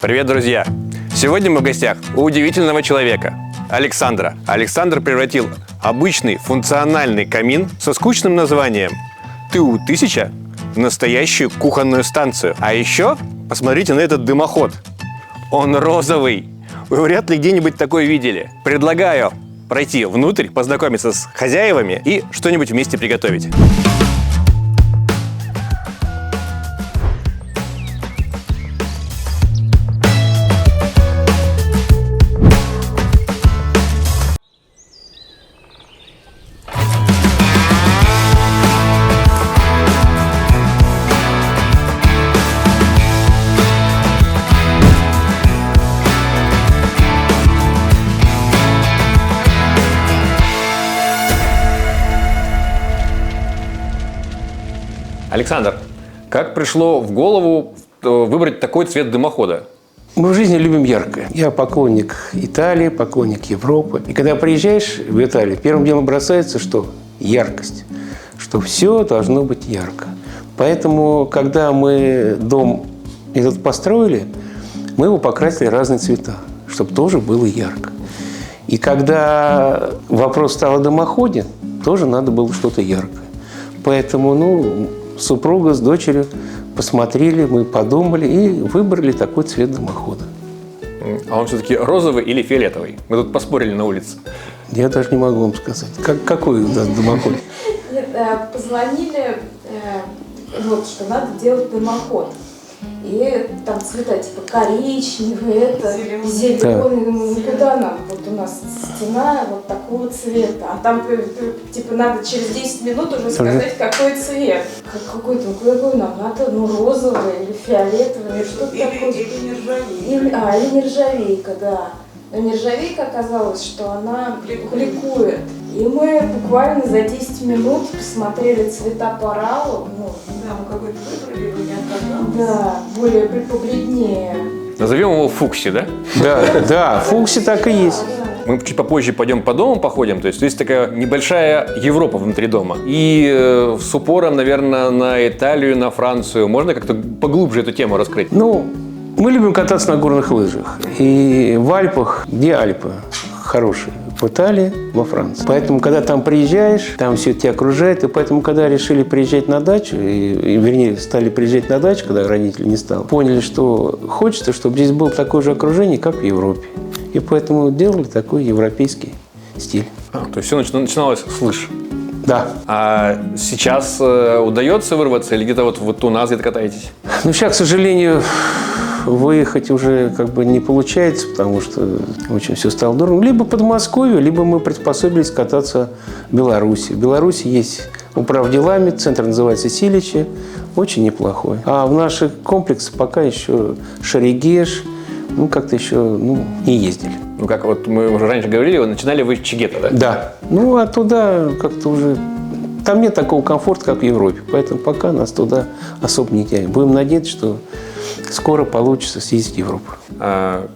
Привет, друзья! Сегодня мы в гостях у удивительного человека – Александра. Александр превратил обычный функциональный камин со скучным названием ТУ-1000 в настоящую кухонную станцию. А еще посмотрите на этот дымоход. Он розовый. Вы вряд ли где-нибудь такой видели. Предлагаю пройти внутрь, познакомиться с хозяевами и что-нибудь вместе приготовить. Александр, как пришло в голову выбрать такой цвет дымохода? Мы в жизни любим яркое. Я поклонник Италии, поклонник Европы. И когда приезжаешь в Италию, первым делом бросается что? Яркость. Что все должно быть ярко. Поэтому, когда мы дом этот построили, мы его покрасили разные цвета, чтобы тоже было ярко. И когда вопрос стал о дымоходе, тоже надо было что-то яркое. Поэтому, супруга с дочерью посмотрели, мы подумали и выбрали такой цвет дымохода. А он все-таки розовый или фиолетовый? Мы тут поспорили на улице. Я даже не могу вам сказать. Какой дымоход? Позвонили, что надо делать дымоход. И там цвета типа коричневый, зеленый. Куда нам? Вот у нас стена вот такого цвета. А там типа надо через 10 минут уже сказать, какой цвет. Какой нам надо? Розовый или фиолетовый, или что-то такое. Или нержавейка. Или нержавейка, да. Но нержавейка оказалась, что она бликует. И мы буквально за 10 минут посмотрели цвета по RAL. Да, мы какой-то выбрали, его не отказалось. Да, более побледнее. Назовем его Фукси, да? Да, Фукси так и есть. Мы чуть попозже пойдем по дому походим. То есть такая небольшая Европа внутри дома. И с упором, наверное, на Италию, на Францию. Можно как-то поглубже эту тему раскрыть? Мы любим кататься на горных лыжах. И в Альпах, где Альпы хорошие? В Италии, во Франции. Поэтому, когда там приезжаешь, там все тебя окружает. И поэтому, когда решили приезжать на дачу, вернее, стали приезжать на дачу, когда родителей не стало, поняли, что хочется, чтобы здесь было такое же окружение, как в Европе. И поэтому делали такой европейский стиль. То есть все начиналось с лыж? Да. А сейчас удается вырваться или где-то вот у нас где-то катаетесь? Сейчас, к сожалению, выехать уже не получается, потому что очень все стало дорого. Либо Подмосковье, либо мы приспособились кататься в Беларуси. В Беларуси есть управделами, центр называется Силичи, очень неплохой. А в наших комплексах пока еще Шерегеш, как-то еще не ездили. Как вот мы уже раньше говорили, начинали вы с Чигета, да? Да. А туда как-то уже... Там нет такого комфорта, как в Европе. Поэтому пока нас туда особо не тянет. Будем надеяться, что скоро получится съездить в Европу.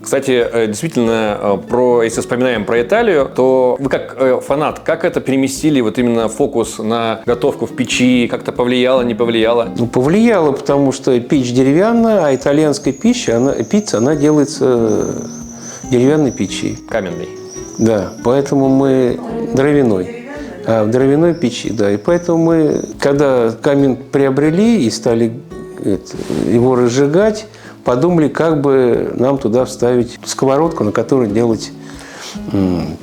Кстати, действительно, если вспоминаем про Италию, то вы как фанат, как это переместили именно фокус на готовку в печи? Как-то повлияло, не повлияло? Повлияло, потому что печь деревянная, а итальянская пицца, она делается в деревянной печи. Каменной. Да, поэтому мы дровяной. В дровяной печи, да. И поэтому мы, когда камин приобрели и стали его разжигать, подумали, как бы нам туда вставить сковородку, на которой делать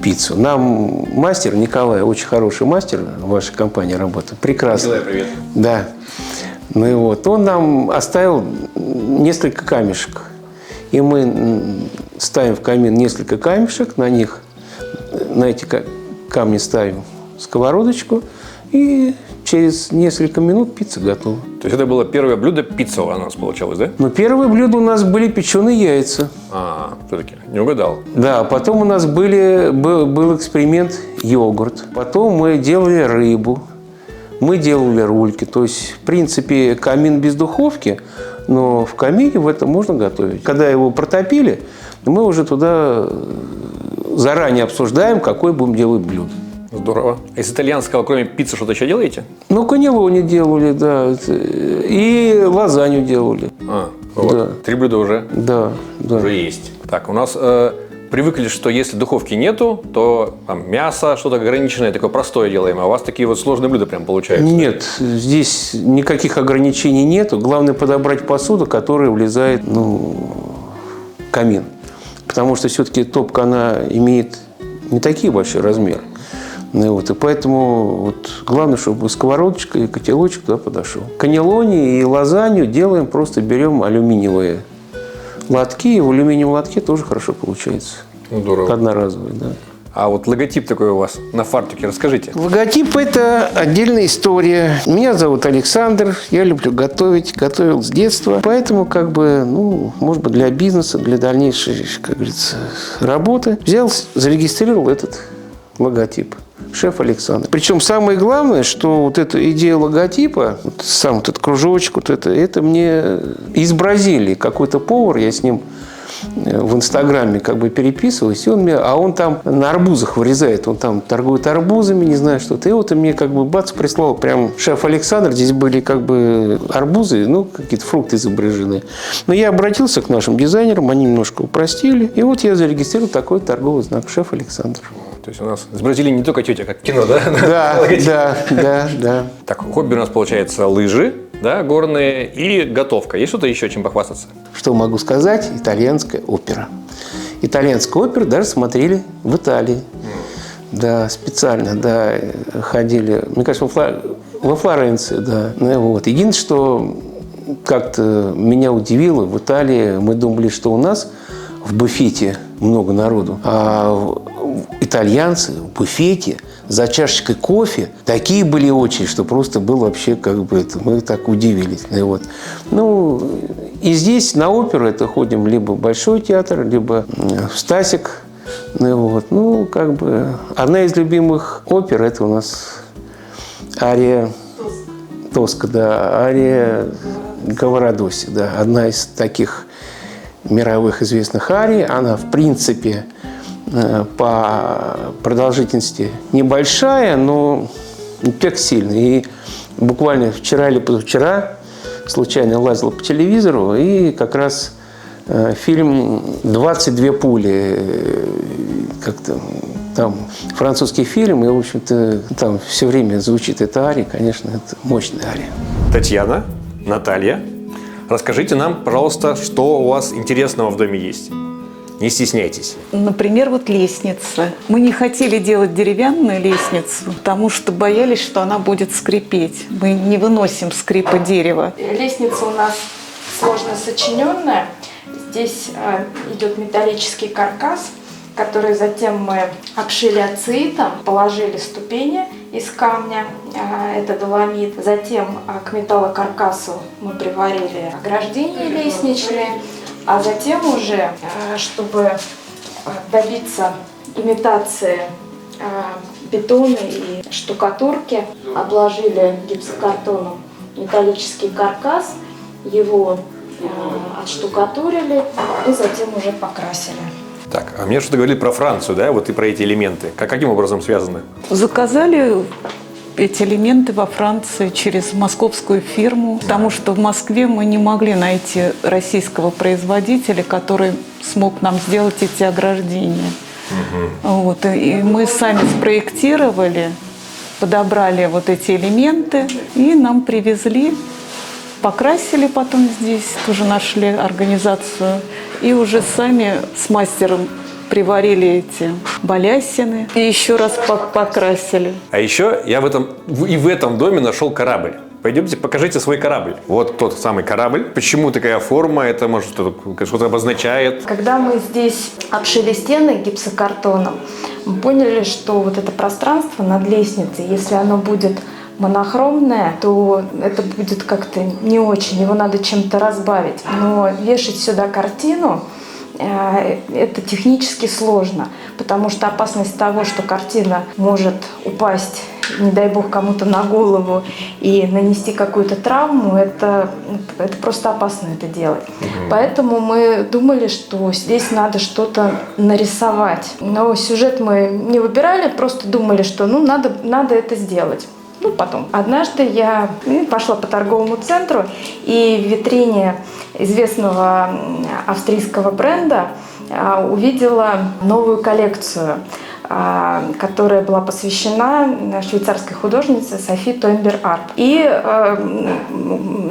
пиццу. Нам мастер, Николай, очень хороший мастер в вашей компании работает, прекрасно. Николай, привет. Да. Он нам оставил несколько камешек. И мы ставим в камин несколько камешек, на эти камни ставим сковородочку, и через несколько минут пицца готова. То есть это было первое блюдо пиццевое у нас получалось, да? Первое блюдо у нас были печеные яйца. Все-таки не угадал. Да, потом у нас был эксперимент йогурт. Потом мы делали рыбу. Мы делали рульки. То есть, в принципе, камин без духовки, но в камине в этом можно готовить. Когда его протопили, мы уже туда заранее обсуждаем, какое будем делать блюдо. Здорово. Из итальянского, кроме пиццы, что-то еще делаете? Ну, каннелони делали, да. И лазанью делали. Вот. Да. 3 блюда уже Да, да. есть. Так, у нас привыкли, что если духовки нету, то там, мясо, что-то ограниченное, такое простое делаем. А у вас такие вот сложные блюда прям получаются. Нет, здесь никаких ограничений нету. Главное подобрать посуду, которая влезает, в камин. Потому что все-таки топка, она имеет не такие большие размеры. И поэтому главное, чтобы сковородочка и котелочек туда подошел. Каннелони и лазанью делаем, просто берем алюминиевые лотки. И в алюминиевом лотке тоже хорошо получается. Здорово. Одноразовые, да. А вот логотип такой у вас на фартуке, расскажите. Логотип – это отдельная история. Меня зовут Александр, я люблю готовить, готовил с детства. Поэтому, может быть, для бизнеса, для дальнейшей, как говорится, работы взял, зарегистрировал этот логотип. Шеф Александр. Причем самое главное, что эта идея логотипа, сам этот кружочек, это мне из Бразилии какой-то повар, я с ним в Инстаграме переписываюсь, и он там на арбузах вырезает, он там торгует арбузами, не знаю что-то. И он мне бац, прислал прям шеф Александр, здесь были арбузы, какие-то фрукты изображены. Но я обратился к нашим дизайнерам, они немножко упростили, и я зарегистрировал такой торговый знак шеф Александр. То есть у нас с Бразилии не только тетя, как кино, да? Да. Так, хобби у нас получается лыжи, да, горные и готовка. Есть что-то еще, чем похвастаться? Что могу сказать? Итальянская опера. Итальянскую оперу даже смотрели в Италии. Да, специально, да, ходили. Мне кажется, во Флоренции, да. Единственное, что как-то меня удивило, в Италии мы думали, что у нас в буфете много народу, а итальянцы в буфете за чашечкой кофе такие были очереди, что просто было вообще мы так удивились. И здесь на оперу это ходим либо в Большой театр, либо в Стасик. Одна из любимых опер это у нас ария Тоска, да, ария Говородоси, да, одна из таких мировых известных арий. Она, в принципе, по продолжительности небольшая, но эффект сильный. И буквально вчера или позавчера случайно лазил по телевизору, и как раз фильм «22 пули», там французский фильм, и, в общем-то, там все время звучит эта ария, конечно, это мощная ария. Татьяна, Наталья, расскажите нам, пожалуйста, что у вас интересного в доме есть. Не стесняйтесь. Например, лестница. Мы не хотели делать деревянную лестницу, потому что боялись, что она будет скрипеть. Мы не выносим скрипа дерева. Лестница у нас сложно сочиненная. Здесь идет металлический каркас, который затем мы обшили ацетитом, положили ступени из камня, это доломит. Затем к металлокаркасу мы приварили ограждения лестничные. А затем уже, чтобы добиться имитации бетона и штукатурки, обложили гипсокартоном металлический каркас, его отштукатурили и затем уже покрасили. Так, а мне что-то говорили про Францию, да, и про эти элементы. Каким образом связаны? Заказали эти элементы во Франции через московскую фирму, потому что в Москве мы не могли найти российского производителя, который смог нам сделать эти ограждения. И мы сами спроектировали, подобрали эти элементы и нам привезли, покрасили потом здесь, тоже нашли организацию, и уже сами с мастером приварили эти балясины и еще раз покрасили. А еще я в этом доме нашел корабль. Пойдемте, покажите свой корабль. Вот тот самый корабль. Почему такая форма? Это, может, что-то обозначает? Когда мы здесь обшили стены гипсокартоном, мы поняли, что это пространство над лестницей, если оно будет монохромное, то это будет как-то не очень, его надо чем-то разбавить. Но вешать сюда картину это технически сложно, потому что опасность того, что картина может упасть, не дай бог, кому-то на голову и нанести какую-то травму, это просто опасно это делать. Поэтому мы думали, что здесь надо что-то нарисовать. Но сюжет мы не выбирали, просто думали, что надо это сделать. ну, потом. Однажды я пошла по торговому центру, и в витрине известного австрийского бренда увидела новую коллекцию, которая была посвящена швейцарской художнице Софи Тойнбер-Арп. И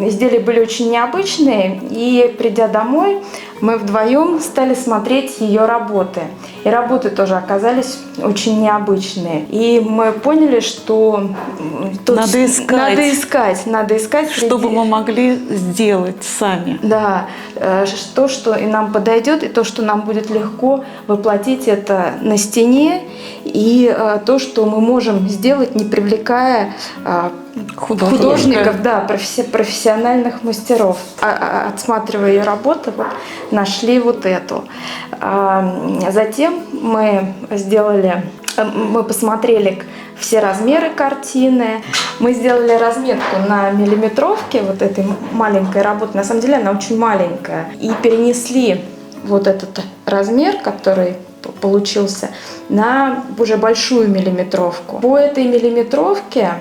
изделия были очень необычные, и придя домой, мы вдвоем стали смотреть ее работы. И работы тоже оказались очень необычные. И мы поняли, что Надо искать. Надо искать. Чтобы мы могли сделать сами. Да, то, что и нам подойдет, и то, что нам будет легко воплотить это на стене, и то, что мы можем сделать, не привлекая художников, да, профессиональных мастеров. Отсматривая ее работы, вот, нашли вот эту. Затем мы посмотрели все размеры картины, мы сделали разметку на миллиметровке вот этой маленькой работы, на самом деле она очень маленькая, и перенесли вот этот размер, который получился, на уже большую миллиметровку. По этой миллиметровке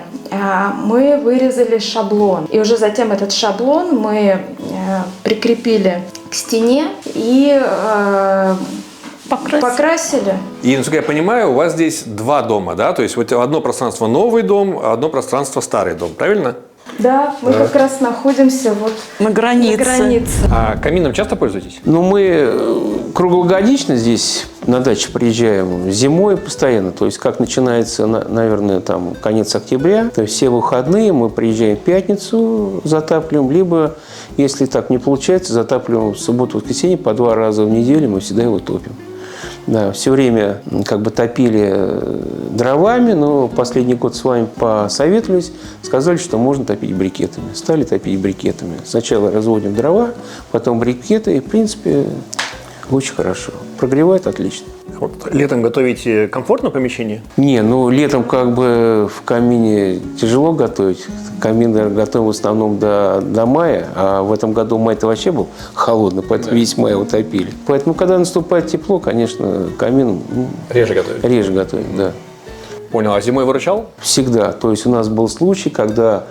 мы вырезали шаблон. И уже затем этот шаблон мы прикрепили к стене и покрасили. И, насколько я понимаю, у вас здесь два дома, да? То есть вот одно пространство новый дом, а одно пространство старый дом, правильно? Да, мы как раз находимся вот на границе. А камином часто пользуетесь? Ну, мы круглогодично здесь на дачу приезжаем, зимой постоянно. То есть, как начинается, наверное, там конец октября, то есть все выходные мы приезжаем в пятницу, затапливаем, либо, если так не получается, затапливаем в субботу, воскресенье, по 2 раза в неделю мы всегда его топим. Да, все время как бы топили дровами, но последний год с вами посоветовались, сказали, что можно топить брикетами. Стали топить брикетами. Сначала разводим дрова, потом брикеты, и, в принципе, очень хорошо. Прогревает отлично. Вот летом готовите комфортно помещение? Не, ну летом как бы в камине тяжело готовить. Камин, наверное, готовим в основном до мая, а в этом году май-то вообще был холодный, поэтому весь май утопили. Поэтому, когда наступает тепло, конечно, камин Реже готовите? реже готовим, да. Понял. А зимой выручал? Всегда. То есть у нас был случай, когда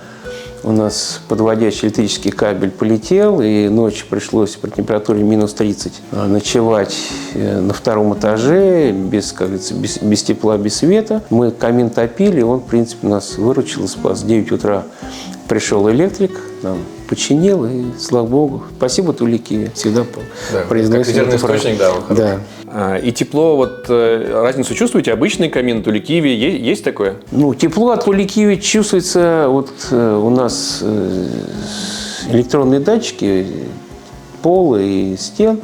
у нас подводящий электрический кабель полетел, и ночью пришлось при температуре минус 30 ночевать на 2-м этаже, без, как говорится, без тепла, без света. Мы камин топили, он, в принципе, нас выручил, спас. В 9 утра пришел электрик, нам починил, и, слава богу, спасибо Тулики, всегда произносим как эту фразу. источник, да, он хороший. Да. И тепло, вот разницу чувствуете? Обычный камин, Туликиви, есть такое? Ну, тепло от Туликиви чувствуется. Вот у нас электронные датчики пола и стен.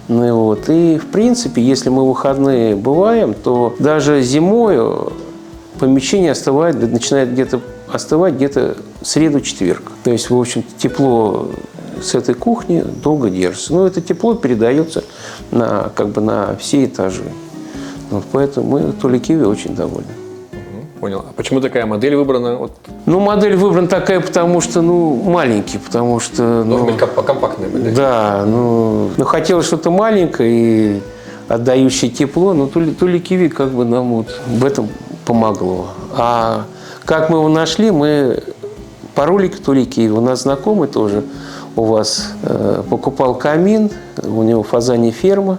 Ну, вот. И, в принципе, если мы в выходные бываем, то даже зимой помещение начинает где-то остывать где-то среду-четверг. То есть, в общем, тепло с этой кухни долго держится. Но это тепло передается на все этажи. Вот поэтому мы Туликиви очень довольны. Понял. А почему такая модель выбрана? Вот. Ну, модель выбрана такая, потому что, маленький, потому что... Должен быть покомпактный модель. Да, хотелось что-то маленькое и отдающее тепло, но Туликиви как бы нам вот в этом помогло. А как мы его нашли, мы по ролику Туликиви, у нас знакомый тоже у вас покупал камин, у него в Фазане ферма,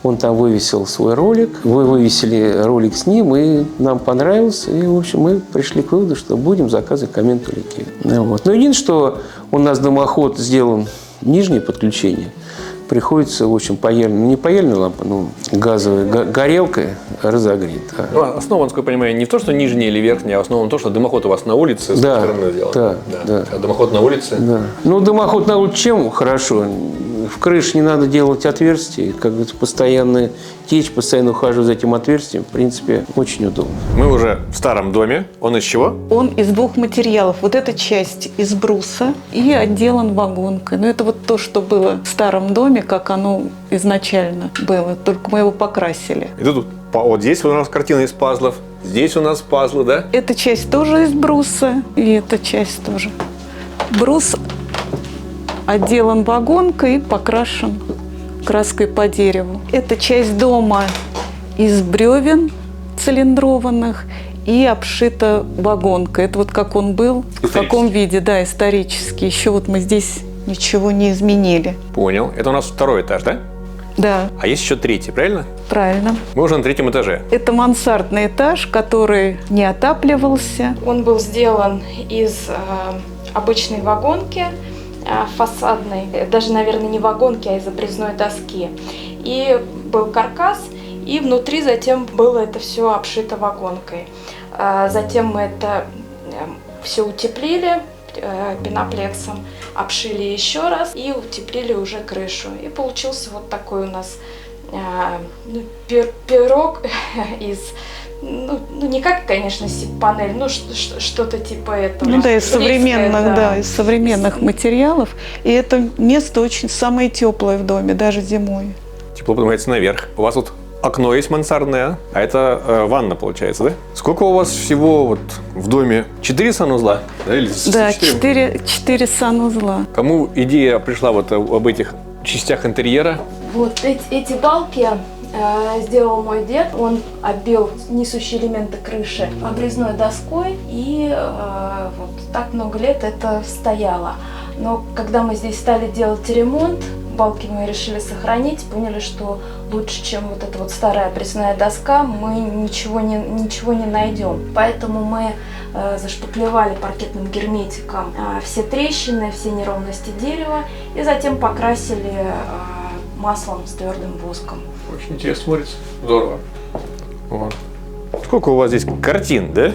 он там вывесил свой ролик, вы вывесили ролик с ним, и нам понравился, и, в общем, мы пришли к выводу, что будем заказывать камин Туликиви. Вот. Но единственное, что у нас дымоход сделан нижнее подключение, приходится, в общем, не паяльной лампой, газовой горелкой разогреть. Да. Ну, основа, насколько я понимаю, не в том, что нижний или верхний, а основа в том, что дымоход у вас на улице, да, стороны сделан. Да. А дымоход на улице? Да. Дымоход на улице чем хорошо? В крыше не надо делать отверстий, как говорится, постоянная течь, постоянно ухаживать за этим отверстием, в принципе, очень удобно. Мы уже в старом доме. Он из чего? Он из 2 материалов. Вот эта часть из бруса и отделан вагонкой. Но это вот то, что было в старом доме, как оно изначально было. Только мы его покрасили. И тут вот здесь у нас картина из пазлов, здесь у нас пазлы, да? Эта часть тоже из бруса, и эта часть тоже. Брус отделан вагонкой и покрашен краской по дереву. Эта часть дома из бревен цилиндрованных и обшита вагонкой. Это вот как он был, в каком виде, да, исторически. Еще вот мы здесь ничего не изменили. Понял. Это у нас второй этаж, да? Да, А есть еще третий, правильно? правильно. Мы уже на третьем этаже. Это мансардный этаж, который не отапливался. Он был сделан из обычной вагонки фасадной, даже, наверное, не вагонки, а из обрезной доски. И был каркас, и внутри затем было это все обшито вагонкой. Затем мы это все утеплили пеноплексом, обшили еще раз и утеплили уже крышу. И получился вот такой у нас пирог из, не как, конечно, сип-панель, что-то типа этого. Ну да, из Турецкое, современных, да, из современных материалов. И это место очень самое теплое в доме, даже зимой. Тепло поднимается наверх. У вас тут окно есть мансардное, а это ванна получается, да? Сколько у вас всего вот в доме? 4 санузла? Да, или Да, 4? 4 санузла. Кому идея пришла вот об этих частях интерьера? Вот эти балки сделал мой дед. Он оббил несущие элементы крыши обрезной доской, и вот так много лет это стояло. Но когда мы здесь стали делать ремонт, балки мы решили сохранить, поняли, что лучше, чем вот эта вот старая обрезная доска, мы ничего не найдем. Поэтому мы зашпаклевали паркетным герметиком все трещины, все неровности дерева, и затем покрасили маслом с твердым воском. Очень интересно смотрится. Здорово. Вот. Сколько у вас здесь картин, да?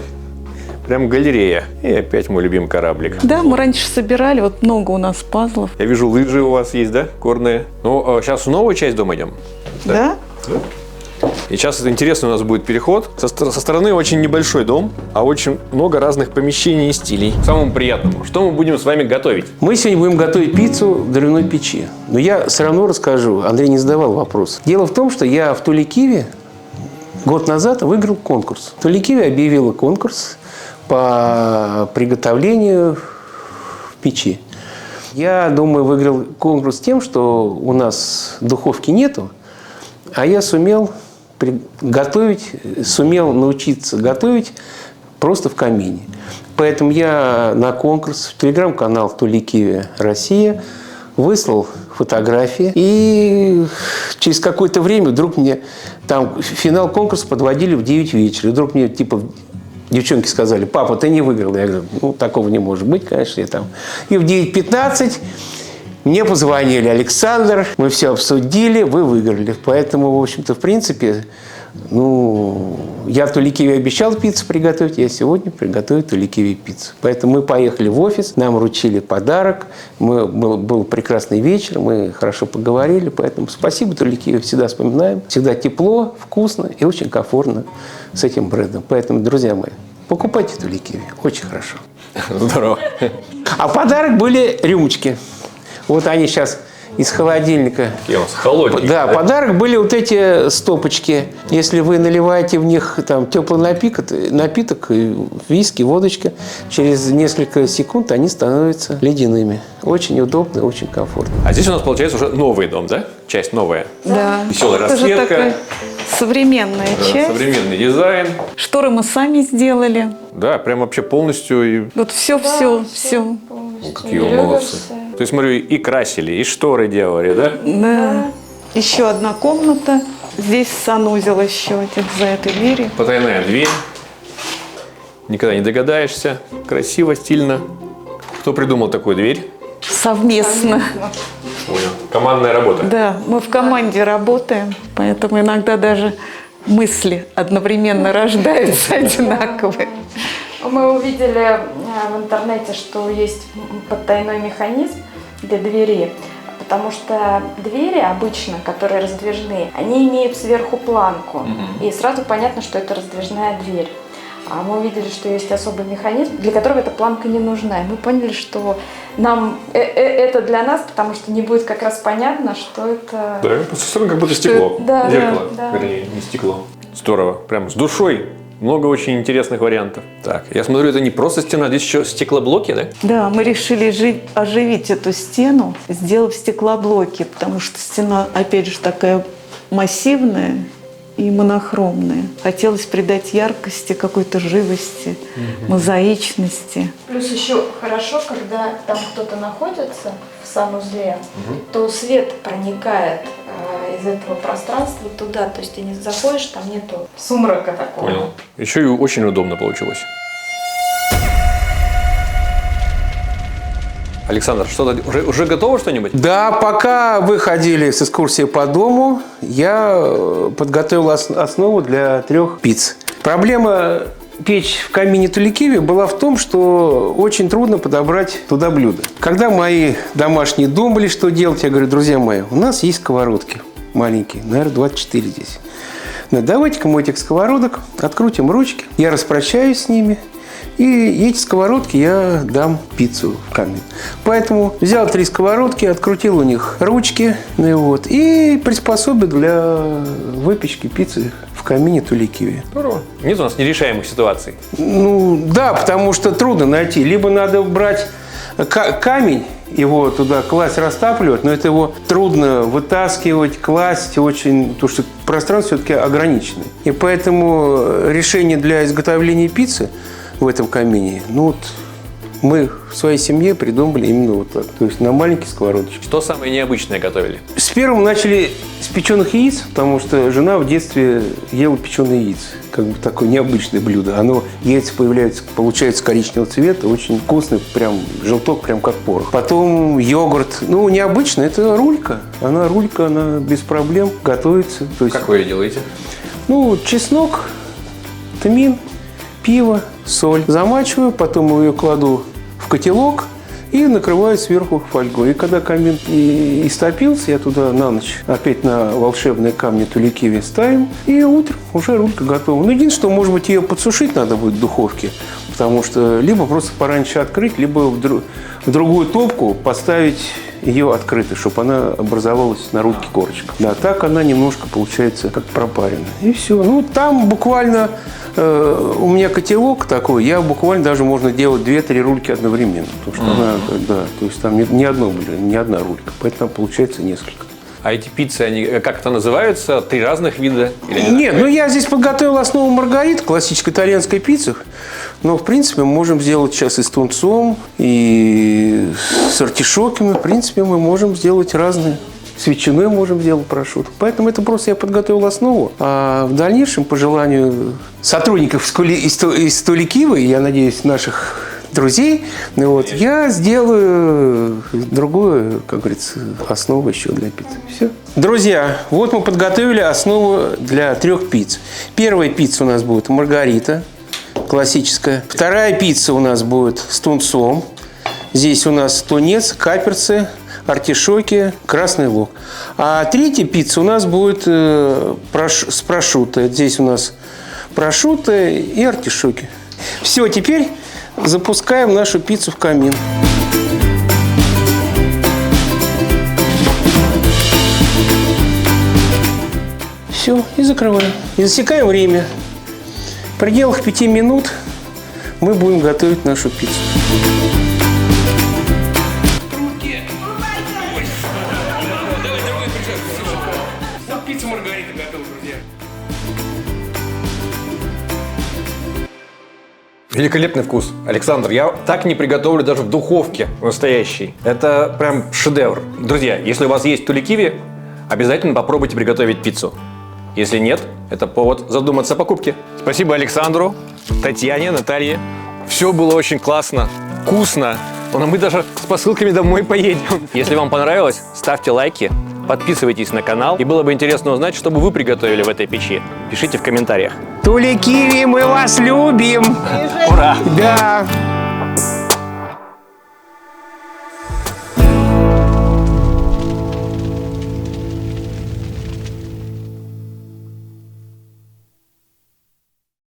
Прям галерея. И опять мой любимый кораблик. Да, мы раньше собирали, вот много у нас пазлов. Я вижу, лыжи у вас есть, да? Горные. Ну, сейчас в новую часть дома идем. Да? И сейчас это интересный у нас будет переход. Со стороны очень небольшой дом, а очень много разных помещений и стилей. К самому приятному. Что мы будем с вами готовить? Мы сегодня будем готовить пиццу в дровяной печи. Но я все равно расскажу. Андрей не задавал вопрос. Дело в том, что я в Туликиве год назад выиграл конкурс. Туликиве объявила конкурс по приготовлению в печи. Я думаю, выиграл конкурс тем, что у нас духовки нету, а я сумел научиться готовить просто в камине. Поэтому я на конкурс в телеграм-канал Туликиве Россия выслал фотографии. И через какое-то время вдруг мне там финал конкурса подводили в 9 вечера. И вдруг мне типа девчонки сказали: папа, ты не выиграл. Я говорю: ну, такого не может быть, конечно. Я там. И в 9:15 мне позвонили: Александр, мы все обсудили, вы выиграли. Поэтому, в общем-то, в принципе, я в Туликиве обещал пиццу приготовить, я сегодня приготовил Туликиве пиццу. Поэтому мы поехали в офис, нам вручили подарок, был прекрасный вечер, мы хорошо поговорили. Поэтому спасибо Туликиве, всегда вспоминаем. Всегда тепло, вкусно и очень комфортно с этим брендом. Поэтому, друзья мои, покупайте Туликиве, очень хорошо. Здорово. А подарок были рюмочки. Вот они сейчас из холодильника. Какие у нас холодненькие. Да, подарок были вот эти стопочки. Если вы наливаете в них там теплый напиток, виски, водочка, через несколько секунд они становятся ледяными. Очень удобно, очень комфортно. А здесь у нас получается уже новый дом, да? Часть новая. Да. Веселая Это же расцветка. такая современная Да, часть. современный дизайн. Шторы мы сами сделали. Да, прям вообще полностью. И... Вот все. Какие вы молодцы. То есть, смотрю, и красили, и шторы делали, да? Да. Еще одна комната. Здесь санузел еще один за этой дверью. Потайная дверь. Никогда не догадаешься. Красиво, стильно. Кто придумал такую дверь? Совместно. Понял. Командная работа. Да, мы в команде работаем, поэтому иногда даже мысли одновременно рождаются одинаковые. Мы увидели в интернете, что есть потайной механизм для двери, потому что двери обычно, которые раздвижные, они имеют сверху планку, и сразу понятно, что это раздвижная дверь. А мы увидели, что есть особый механизм, для которого эта планка не нужна. И мы поняли, что нам это для нас, потому что не будет как раз понятно, что это... Да, со стороны как будто стекло. Да, Зеркало, да. вернее, не стекло. Здорово. Прям с душой. Много очень интересных вариантов. Так, я смотрю, это не просто стена, здесь еще стеклоблоки, да? Да, мы решили оживить эту стену, сделав стеклоблоки, потому что стена, опять же, такая массивная, и монохромные. Хотелось придать яркости, какой-то живости, мозаичности. Плюс еще хорошо, когда там кто-то находится в санузле, то свет проникает из этого пространства туда. То есть ты не заходишь, там нету сумрака такого. Понял. Еще и очень удобно получилось. Александр, что-то уже готово что-нибудь? Да, пока вы ходили с экскурсией по дому, я подготовил основу для 3 пиц. Проблема печь в камине Туликиви была в том, что очень трудно подобрать туда блюдо. Когда мои домашние думали, что делать, я говорю: друзья мои, у нас есть сковородки маленькие, наверное, 24 здесь. Но давайте-ка мы этих сковородок открутим ручки, я распрощаюсь с ними, и эти сковородки я дам пиццу в камин. Поэтому взял 3 сковородки, открутил у них ручки, и приспособил для выпечки пиццы в камине Туликиви. Здорово. Нет у нас нерешаемых ситуаций. Ну, да, потому что трудно найти. Либо надо брать камень, его туда класть, растапливать, но это его трудно вытаскивать, класть очень, потому что пространство все-таки ограничено. И поэтому решение для изготовления пиццы в этом камине, мы в своей семье придумали именно вот так. То есть на маленькие сковородочки. Что самое необычное готовили? С первым начали с печеных яиц, потому что жена в детстве ела печеные яйца. Как бы такое необычное блюдо. Яйца получаются коричневого цвета, очень вкусный, прям желток, прям как порох. Потом йогурт. Необычно, это рулька. Она без проблем готовится. То есть, Как вы ее делаете? чеснок, тмин, пиво, соль. Замачиваю, потом ее кладу в котелок и накрываю сверху фольгой. И когда камин истопился, я туда на ночь опять на волшебные камни Туликиви ставим. И утром уже рулька готова. Единственное, что, может быть, ее подсушить надо будет в духовке. Потому что либо просто пораньше открыть, либо в другую топку поставить ее открытой, чтобы она образовалась на рульке корочка. Да, так она немножко получается как пропарена. И все. Там буквально у меня котелок такой, я буквально даже можно делать 2-3 рульки одновременно. Потому что то есть там не одна рулька, поэтому получается несколько. А эти пиццы, они как-то называются? 3 разных вида? Нет, я здесь подготовил основу маргариты, классической итальянской пиццы. Но, в принципе, мы можем сделать сейчас и с тунцом, и с артишоками. В принципе, мы можем сделать разные. С ветчиной можем сделать прошутто. Поэтому это просто я подготовил основу. А в дальнейшем, по желанию сотрудников из Туликивы, я надеюсь, наших друзей, я сделаю другую, как говорится, основу еще для пиццы. Все. Друзья, вот мы подготовили основу для 3 пицц. Первая пицца у нас будет маргарита, классическая. Вторая пицца у нас будет с тунцом. Здесь у нас тунец, каперсы, артишоки, красный лук. А третья пицца у нас будет с прошутто. Здесь у нас прошутто и артишоки. Все, теперь запускаем нашу пиццу в камин. Все, и закрываем. И засекаем время. В пределах 5 минут мы будем готовить нашу пиццу. Пицца маргарита готова, друзья. Великолепный вкус. Александр, я так не приготовлю даже в духовке настоящей. Это прям шедевр. Друзья, если у вас есть Туликиви, обязательно попробуйте приготовить пиццу. Если нет, это повод задуматься о покупке. Спасибо Александру, Татьяне, Наталье. Все было очень классно, вкусно. Но мы даже с посылками домой поедем. Если вам понравилось, ставьте лайки, подписывайтесь на канал. И было бы интересно узнать, что бы вы приготовили в этой печи. Пишите в комментариях. Туликиви, мы вас любим! Ура! Да!